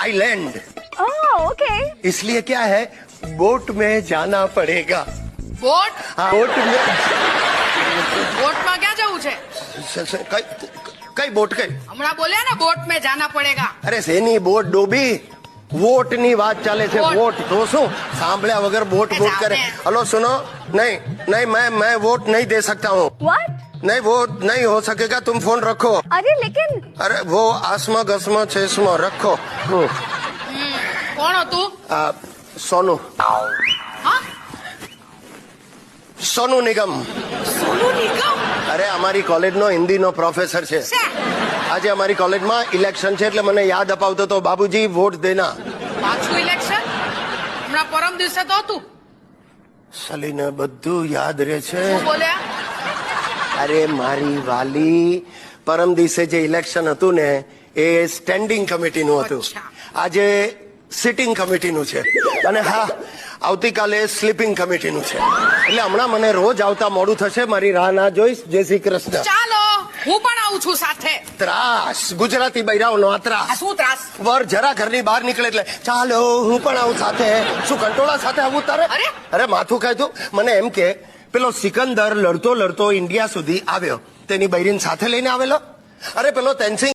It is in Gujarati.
आइलैंड। ओके। इसलिए क्या है, बोट में जाना पड़ेगा। બોટ हाँ, बोट में બોટમાં ક્યાં જવું છે? કઈ બોટ કઈ? હમણાં બોલ્યા ને બોટ મેં જાના પડેગા. અરે શેની બોટ ડોબી, વોટ ની વાત ચાલે છે. વોટ. વોટ તો શું સાંભળ્યા વગર બોટ એ બોટ કરે? જાને. हेलो सुनो, नहीं नहीं मैं वोट नहीं दे सकता हूँ। व्हाट? नहीं वो नहीं हो सकेगा, तुम फोन रखो। अरे लेकिन अरे वो आसमा गसमा छेसमा रखो। કોણ હતું? सोनू, હા, सोनू निगम। સોનુ નિગમ અરે અમારી કોલેજનો હિન્દીનો પ્રોફેસર છે. છે. આજે અમારી કોલેજમાં ઇલેક્શન છે એટલે મને યાદ અપાવતો તો, બાબુજી વોટ દેના. પાછું ઇલેક્શન? હમણાં પરમ દિવસે તો હતું. સલીને બધું યાદ રહે છે. શું બોલ્યા? અરે મારી વાલી, પરમ દિવસે જે ઇલેક્શન હતું ને એ સ્ટેન્ડિંગ કમિટીનું હતું. અચ્છા. આજે સિટિંગ કમિટીનું છે, અને હા આવતીકાલે સ્લીપિંગ કમિટીનું છે. એટલે હમણાં મને રોજ આવતા મોડું થશે, મારી રાહ ના જોઈશ. જય શ્રી કૃષ્ણ. ચાલો હું પણ આવું છું સાથે. ત્રાસ, ગુજરાતી બૈરાઓનો આ આ ત્રાસ. શું ત્રાસ? વર જરા ઘરની બહાર નીકળે એટલે ચાલો હું પણ આવું સાથે. શું કંટોળા સાથે આવું તારે? અરે! અરે માથું ખાય તું. મને એમ કે પેલો સિકંદર લડતો લડતો ઇન્ડિયા સુધી આવ્યો, તેની બૈરીન સાથે લઈને આવેલો. અરે પેલો તેનસિંગ